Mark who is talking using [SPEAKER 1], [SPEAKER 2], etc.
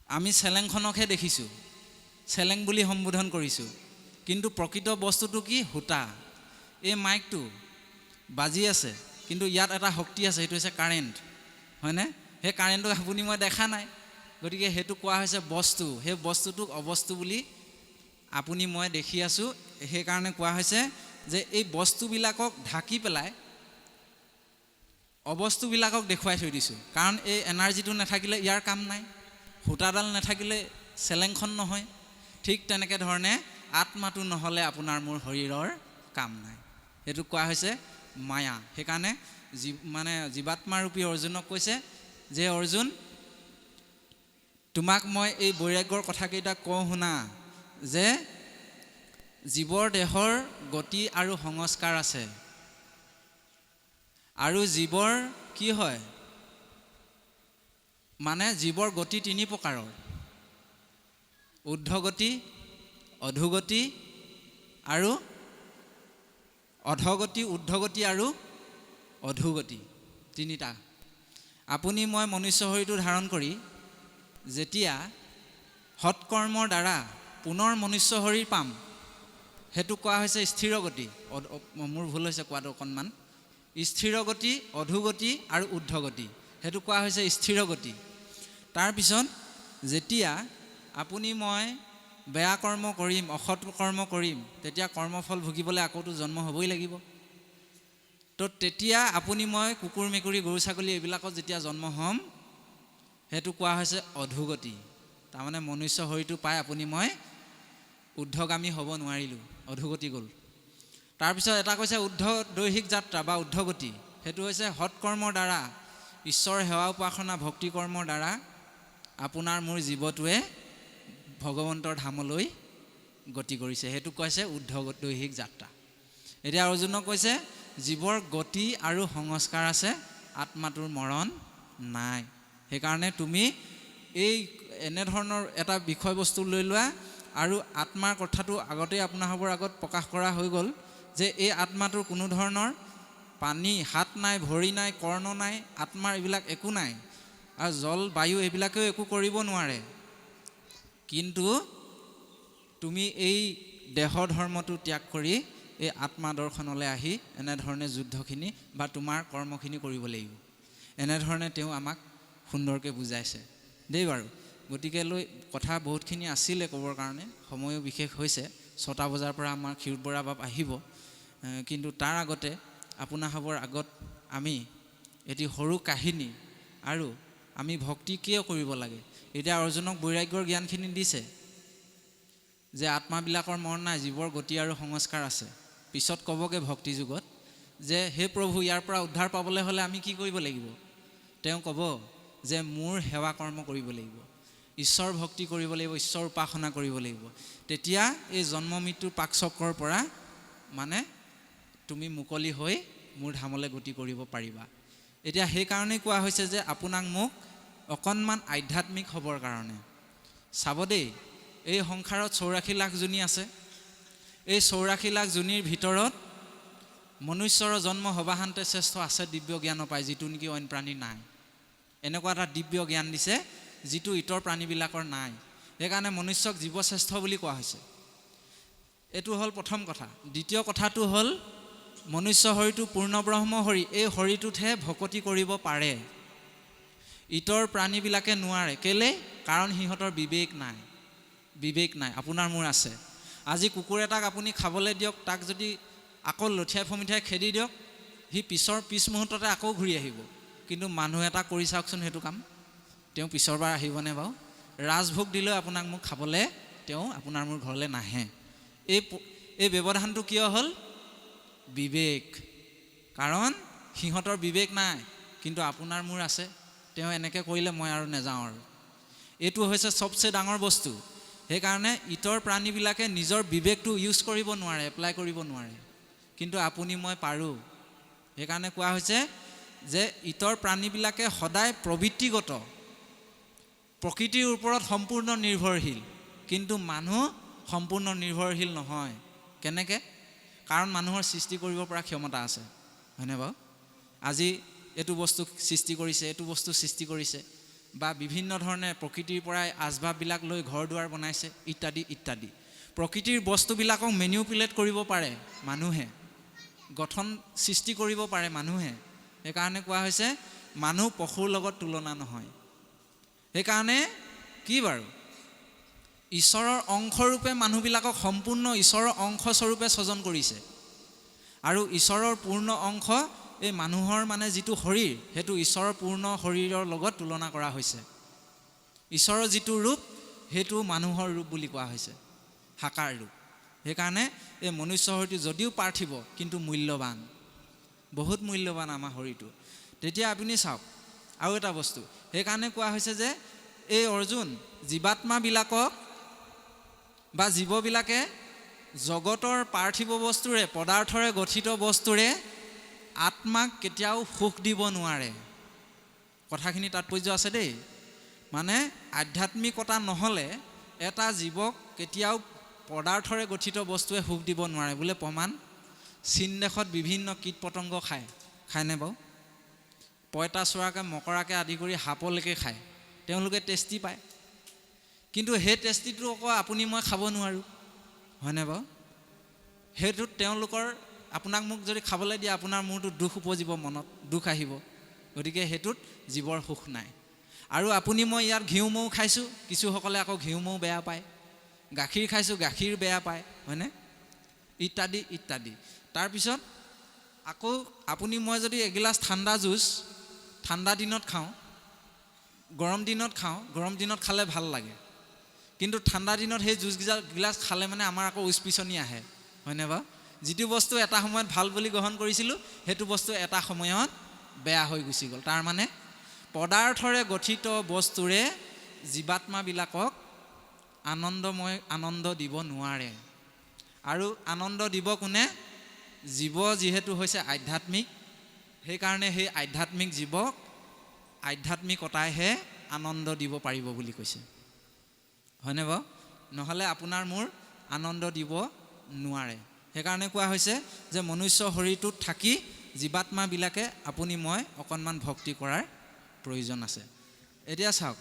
[SPEAKER 1] আমি চেলেংখনকহে দেখিছোঁ, চেলেং বুলি সম্বোধন কৰিছোঁ, কিন্তু প্ৰকৃত বস্তুটো কি? সূতা। এই মাইকটো বাজি আছে, কিন্তু ইয়াত এটা শক্তি আছে, সেইটো হৈছে কাৰেণ্ট, হয়নে? সেই কাৰেণ্টটো আপুনি মই দেখা নাই, গতিকে সেইটো কোৱা হৈছে বস্তু। সেই বস্তুটোক অবস্তু বুলি আপুনি মই দেখি আছোঁ, সেইকাৰণে কোৱা হৈছে যে এই বস্তুবিলাকক ঢাকি পেলাই অবস্তুবিলাকক দেখুৱাই থৈ দিছোঁ। কাৰণ এই এনাৰ্জিটো নাথাকিলে ইয়াৰ কাম নাই, সূতাডাল নাথাকিলে চেলেংখন নহয়। ঠিক তেনেকৈ ধৰণে আত্মাটো নহ'লে আপোনাৰ মোৰ শৰীৰৰ কাম নাই। সেইটো কোৱা হৈছে মায়া। সেইকাৰণে জীৱাত্মাৰূপী অৰ্জুনক কৈছে যে অৰ্জুন, তোমাক মই এই বৈৰাগ্যৰ কথাকেইটা কওঁ শুনা, যে জীৱৰ দেহৰ গতি আৰু সংস্কাৰ আছে, আৰু জীৱৰ কি হয় মানে জীৱৰ গতি 3 প্ৰকাৰৰ: ঊৰ্ধ্বগতি, অধোগতি আৰু অধগতি, ঊৰ্ধ্বগতি আৰু অধোগতি, 3টা। আপুনি মই মনুষ্য শৰীৰটো ধাৰণ কৰি যেতিয়া সৎকৰ্মৰ দ্বাৰা পুনৰ মনুষ্য শৰীৰ পাম, সেইটো কোৱা হৈছে স্থিৰ গতি। মোৰ ভুল হৈছে কোৱাটো অকণমান। স্থিৰ গতি, অধোগতি আৰু ঊৰ্ধ্বগতি, সেইটো কোৱা হৈছে স্থিৰ গতি। তাৰপিছত যেতিয়া আপুনি মই বেয়া কৰ্ম কৰিম, অসৎ কৰ্ম কৰিম, তেতিয়া কৰ্মফল ভুগিবলৈ আকৌতো জন্ম হ'বই লাগিব। তো তেতিয়া আপুনি মই কুকুৰ, মেকুৰী, গৰু, ছাগলী এইবিলাকত যেতিয়া জন্ম হ'ম, সেইটো কোৱা হৈছে অধোগতি। তাৰমানে মনুষ্য শৰীৰটো পাই আপুনি মই ঊৰ্ধ্বগামী হ'ব নোৱাৰিলোঁ, অধোগতি গ'ল। তাৰপিছত এটা কৈছে ঊৰ্ধ্ব দৈহিক যাত্ৰা বা ঊৰ্ধ্বগতি, সেইটো হৈছে সৎকৰ্মৰ দ্বাৰা, ঈশ্বৰ সেৱা উপাসনা ভক্তি কৰ্মৰ দ্বাৰা আপোনাৰ মোৰ জীৱটোৱে ভগৱন্তৰ ধামলৈ গতি কৰিছে, সেইটো কৈছে ঊৰ্ধ্ব দৈহিক যাত্ৰা। এতিয়া অৰ্জুনক কৈছে জীৱৰ গতি আৰু সংস্কাৰ আছে, আত্মাটোৰ মৰণ নাই। সেইকাৰণে তুমি এই এনেধৰণৰ এটা বিষয়বস্তু লৈ লোৱা, আৰু আত্মাৰ কথাটো আগতেই আপোনালোকৰ আগত প্ৰকাশ কৰা হৈ গ'ল, যে এই আত্মাটোৰ কোনো ধৰণৰ পানী, হাত নাই, ভৰি নাই, কৰ্ণ নাই, আত্মাৰ এইবিলাক একো নাই, আৰু জল, বায়ু এইবিলাকেও একো কৰিব নোৱাৰে। কিন্তু তুমি এই দেহ ধৰ্মটো ত্যাগ কৰি এই আত্মা দৰ্শনলৈ আহি এনেধৰণে যুদ্ধখিনি বা তোমাৰ কৰ্মখিনি কৰিব লাগিব। এনেধৰণে তেওঁ আমাক সুন্দৰকৈ বুজাইছে দেই বাৰু। গতিকে লৈ কথা বহুতখিনি আছিলে ক'বৰ কাৰণে, সময়ো বিশেষ হৈছে। 6টা বজাৰ পৰা আমাৰ ক্ষীৰোদ বৰা বাপ আহিব, কিন্তু তাৰ আগতে আপোনাসৱৰ আগত আমি এটি সৰু কাহিনী, আৰু আমি ভক্তি কিয় কৰিব লাগে। এতিয়া অৰ্জুনক বৈৰাগ্যৰ জ্ঞানখিনি দিছে যে আত্মাবিলাকৰ মৰণ নাই, জীৱৰ গতি আৰু সংস্কাৰ আছে। পিছত ক'বগৈ ভক্তি যুগত যে হে প্ৰভু, ইয়াৰ পৰা উদ্ধাৰ পাবলৈ হ'লে আমি কি কৰিব লাগিব? তেওঁ ক'ব যে মোৰ সেৱা কৰ্ম কৰিব লাগিব, ঈশ্বৰ ভক্তি কৰিব লাগিব, ঈশ্বৰ উপাসনা কৰিব লাগিব। তেতিয়া এই জন্ম মৃত্যুৰ পাকচক্ৰৰ পৰা মানে তুমি মুকলি হৈ মোৰ ধামলৈ গতি কৰিব পাৰিবা। এতিয়া সেইকাৰণেই কোৱা হৈছে যে আপোনাক মোক অকণমান আধ্যাত্মিক হ'বৰ কাৰণে। চাব দেই, এই সংসাৰত 84 লাখ যোনি আছে। এই 84 লাখ যোনিৰ ভিতৰত মনুষ্যৰ জন্ম সবাহান্তে শ্ৰেষ্ঠ আছে দিব্য জ্ঞান পায়, যিটো নেকি অইন প্ৰাণী নাই। এনেকুৱা এটা দিব্য জ্ঞান দিছে যিটো ইতৰ প্ৰাণীবিলাকৰ নাই। সেইকাৰণে মনুষ্যক জীৱশ্ৰেষ্ঠ বুলি কোৱা হৈছে। এইটো হ'ল প্ৰথম কথা। দ্বিতীয় কথাটো হ'ল মনুষ্য শৰীৰটো পূৰ্ণ ব্ৰহ্ম শৰীৰ, এই শৰীৰটোতহে ভকতি কৰিব পাৰে, ইতৰ প্ৰাণীবিলাকে নোৱাৰে। কেলে? কাৰণ সিহঁতৰ বিবেক নাই। বিবেক নাই, আপোনাৰ মোৰ আছে। আজি কুকুৰ এটাক আপুনি খাবলৈ দিয়ক, তাক যদি আকৌ লঠিয়াই ফমিঠাই খেদি দিয়ক, সি পিছ মুহূৰ্ততে আকৌ ঘূৰি আহিব। কিন্তু মানুহ এটা কৰি চাওকচোন সেইটো কাম, তেওঁ পিছৰবাৰ আহিবনে বাৰু? ৰাজভোগ দিলেও আপোনাক মোক খাবলৈ তেওঁ আপোনাৰ মোৰ ঘৰলৈ নাহে। এই ব্যৱধানটো কিয় হ'ল? বিবেক। কাৰণ সিহঁতৰ বিবেক নাই, কিন্তু আপোনাৰ মোৰ আছে। তেওঁ এনেকৈ কৰিলে মই আৰু নেযাওঁ আৰু। এইটো হৈছে চবচে ডাঙৰ বস্তু। সেইকাৰণে ইতৰ প্ৰাণীবিলাকে নিজৰ বিবেকটো ইউজ কৰিব নোৱাৰে, এপ্লাই কৰিব নোৱাৰে, কিন্তু আপুনি মই পাৰোঁ। সেইকাৰণে কোৱা হৈছে যে ইতৰ প্ৰাণীবিলাকে সদায় প্ৰবৃত্তিগত, প্ৰকৃতিৰ ওপৰত সম্পূৰ্ণ নিৰ্ভৰশীল, কিন্তু মানুহ সম্পূৰ্ণ নিৰ্ভৰশীল নহয়। কেনেকৈ? কাৰণ মানুহৰ সৃষ্টি কৰিব পৰা ক্ষমতা আছে, হয়নে বাৰু? আজি এইটো বস্তু সৃষ্টি কৰিছে, এইটো বস্তু সৃষ্টি কৰিছে, বা বিভিন্ন ধৰণে প্ৰকৃতিৰ পৰাই আচবাববিলাক লৈ ঘৰ দুৱাৰ বনাইছে ইত্যাদি ইত্যাদি। প্ৰকৃতিৰ বস্তুবিলাকক মেনিপুলেট কৰিব পাৰে মানুহে, গঠন সৃষ্টি কৰিব পাৰে মানুহে। সেইকাৰণে কোৱা হৈছে মানুহ পশুৰ লগত তুলনা নহয়। সেইকাৰণে কি বাৰু ঈশ্বৰৰ অংশৰূপে মানুহবিলাকক সম্পূৰ্ণ ঈশ্বৰৰ অংশস্বৰূপে স্বজন কৰিছে। আৰু ঈশ্বৰৰ পূৰ্ণ অংশ এই মানুহৰ মানে যিটো শৰীৰ, সেইটো ঈশ্বৰৰ পূৰ্ণ শৰীৰৰ লগত তুলনা কৰা হৈছে। ঈশ্বৰৰ যিটো ৰূপ সেইটো মানুহৰ ৰূপ বুলি কোৱা হৈছে, সাকাৰ ৰূপ। সেইকাৰণে এই মনুষ্য শৰীৰটো যদিও পাৰ্থিৱ কিন্তু মূল্যৱান, বহুত মূল্যৱান আমাৰ শৰীৰটো। তেতিয়া আপুনি চাওক আৰু এটা বস্তু, সেইকাৰণে কোৱা হৈছে যে এই অৰ্জুন জীৱাত্মাবিলাকক বা জীৱবিলাকে জগতৰ পাৰ্থিৱ বস্তুৰে, পদাৰ্থৰে গঠিত বস্তুৰে আত্মাক কেতিয়াও সুখ দিব নোৱাৰে। কথাখিনি তাৎপৰ্য আছে দেই। মানে আধ্যাত্মিকতা নহ'লে এটা জীৱক কেতিয়াও পদাৰ্থৰে গঠিত বস্তুৱে সুখ দিব নোৱাৰে বোলে প্ৰমাণ। চীন দেশত বিভিন্ন কীট পতংগ খায়নে বাৰু? পঁইতাচোৰাকে মকৰাকে আদি কৰি সাপলৈকে খায়, তেওঁলোকে টেষ্টি পায়। কিন্তু সেই টেষ্টিটো আকৌ আপুনি মই খাব নোৱাৰোঁ, হয়নে বাৰু? সেইটোত তেওঁলোকৰ, আপোনাক মোক যদি খাবলৈ দিয়ে আপোনাৰ মোৰতো দুখ উপজিব, মনত দুখ আহিব। গতিকে সেইটোত জীৱৰ সুখ নাই। আৰু আপুনি মই ইয়াত ঘিউ মৌ খাইছোঁ, কিছুসকলে আকৌ ঘিউ মৌ বেয়া পায়। গাখীৰ খাইছোঁ, গাখীৰ বেয়া পায়, হয়নে? ইত্যাদি ইত্যাদি। তাৰপিছত আকৌ আপুনি মই যদি এগিলাচ ঠাণ্ডা জুচ ঠাণ্ডা দিনত খাওঁ, গৰম দিনত খাওঁ, গৰম দিনত খালে ভাল লাগে। কিন্তু ঠাণ্ডা দিনত সেই জুচ গিলাচ খালে মানে আমাৰ আকৌ উচপিচনি আহে, হয়নে বাৰু? যিটো বস্তু এটা সময়ত ভাল বুলি গ্ৰহণ কৰিছিলোঁ সেইটো বস্তু এটা সময়ত বেয়া হৈ গুচি গ'ল। তাৰমানে পদাৰ্থৰে গঠিত বস্তুৰে জীৱাত্মাবিলাকক আনন্দ দিব নোৱাৰে। আৰু আনন্দ দিব কোনে? জীৱ যিহেতু হৈছে আধ্যাত্মিক, সেইকাৰণে সেই আধ্যাত্মিক জীৱক আধ্যাত্মিকতাইহে আনন্দ দিব পাৰিব বুলি কৈছে, হয়নে বাৰু? নহ'লে আপোনাৰ মোৰ আনন্দ দিব নোৱাৰে। সেইকাৰণে কোৱা হৈছে যে মনুষ্য শৰীৰটোত থাকি জীৱাত্মাবিলাকে আপুনি মই অকণমান ভক্তি কৰাৰ প্ৰয়োজন আছে। এতিয়া চাওক,